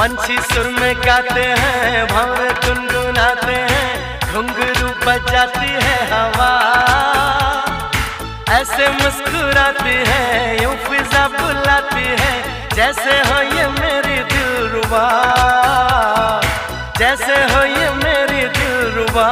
पंछी सुर में गाते हैं, भंवर गुनगुनाते हैं, घुंघरू बजाती है हवा, ऐसे मुस्कुराती है, यूं फिजा बुलाती है, जैसे हो ये मेरी दिलरुबा, जैसे हो ये मेरी दिलरुबा।